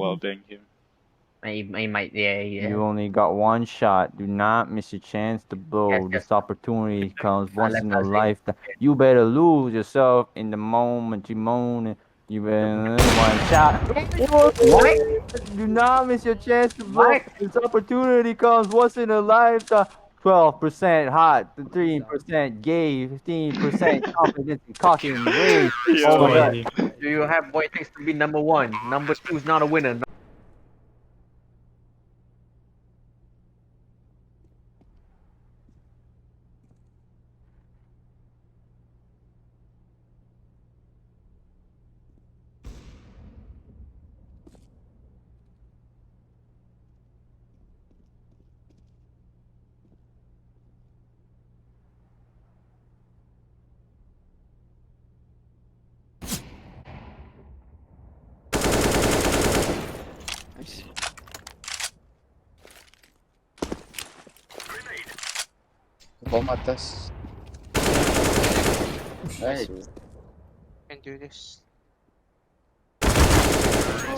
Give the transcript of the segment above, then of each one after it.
well being him. He might, yeah. You only got one shot. Do not miss your chance to blow. Yes. This opportunity comes once left in a us in. lifetime. You better lose yourself in the moment you moan. You better one shot. Do not miss your chance to blow. What? This opportunity comes once in a lifetime. 12% hot, 3% gay, 15% confidence and cocky and rage. Oh my god. Do you have what it takes to be number one? Number two is not a winner. Bomb atas. Right. Can do this.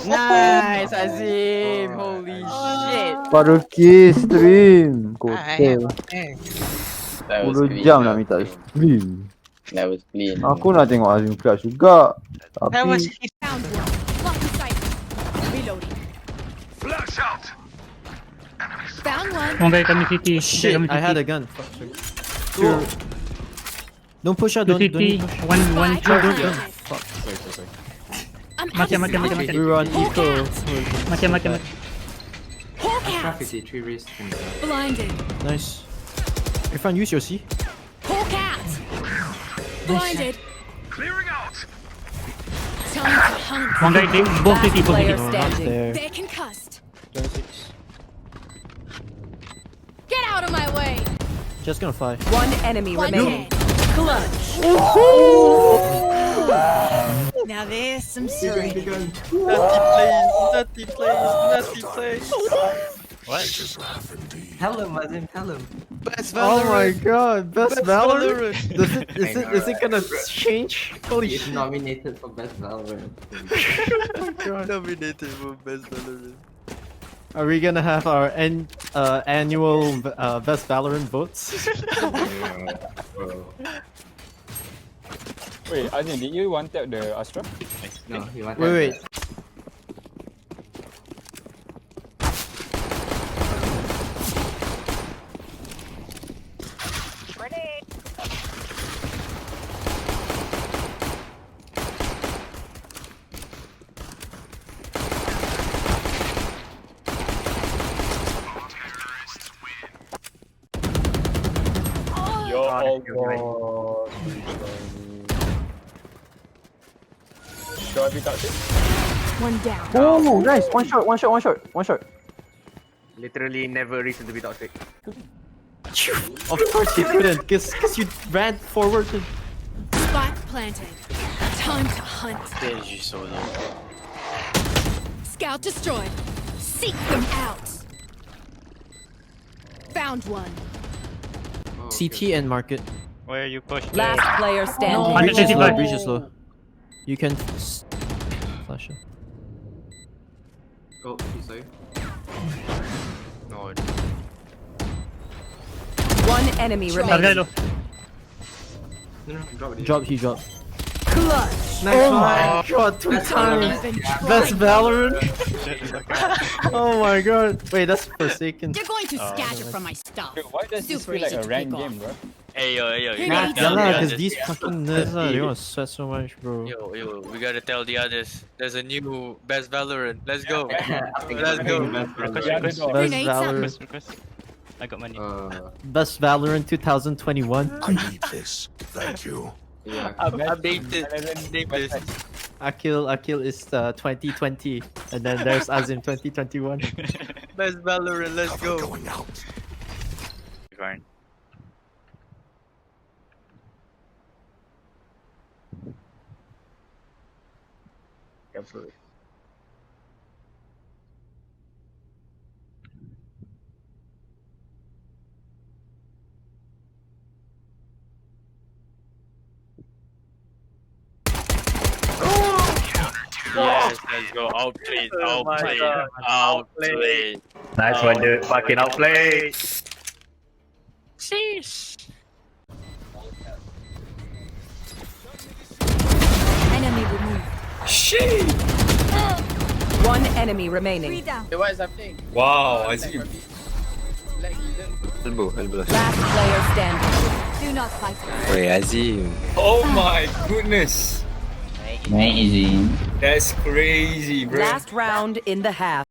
Nice, Azim! Holy shit! Paruki stream. Kotor. That was 10 clean. jam That nak was minta clean. stream. That was clean. Aku nak tengok Azim Clutch juga. That was Tapi Found one. Lucky sight. Reloading. Flash out. Found one. One guy coming city. Shit, I had a gun. Fuck, sorry. Sure. Don't push out, Two don't city. push. One. Spike Don't. planted. Fuck. I'm Mati. We were on eco. Mati. Hawk out. Blinded. Nice. Irfan, use your C. Hawk out. Blinded. Clearing out. Time to hunt. One guy dead. Both city. Both Player city. No, not standing. there. They're concussed. 26. Get out of my way. Just gonna fly. One enemy One remaining. dead. Clutch. Now there's some syringe. Nutty plays. What? Laugh indeed. Tell him, Azim, tell him. Best Oh my Valorant. god, best Valorant? Valorant. Is it gonna change? Holy He's shit. nominated for Best Valorant. Nominated for Best Valorant. Are we gonna have our annual best Valorant votes? Wait, Azim, did you one tap the Astra? No, he wanted Wait. Yo, God, Should I be touching? One down. oh, nice. One shot. Literally never a reason to be toxic. Of course you couldn't, cause you ran forward and... Spike planted. Time to hunt. Stage is so low. Scout destroyed. Seek them out. Found one. CT and market. Where you push? Last player standing. Hundred Breach is low, 125. breach is low. You can flash it. Oh, sorry. No. One enemy Last guy remaining. low. No, drop it. Drop, he dropped. Clutch. Nice one! God, 2 times! Best Valorant! Oh my god. Wait, that's Forsaken. You're going to scatter from my stuff. Dude, why does this Super feel like easy a to ranked pick game, off. bro? Hey yo, you Hey, gotta Nate. Yeah tell lah, the cause others. these fucking nerds they wanna sweat so much, bro. Yo, we gotta tell the others. There's a new Best Valorant. Let's go. I think Let's I'm go. doing Best Valorant. Yeah, Best Grenade Valorant. I got money. Best Valorant 2021. I need this. Thank you. Yeah. Updated. Name this. Akil is 2020, and then there's Azim 2021. Best Valorant. Let's Cover go. going out. Fine. Absolutely. Yeah. Let's go. Outplayed. Oh my Outplayed. God. Outplayed. Nice one, dude. Fucking outplay. Sheesh. Enemy removed. One enemy remaining. Down. Hey, what is happening? Wow, Azim. Elbow. Last player standing. Do not fight. Wait, Azim. Oh my goodness. Amazing. That's crazy, bro. Last round in the half.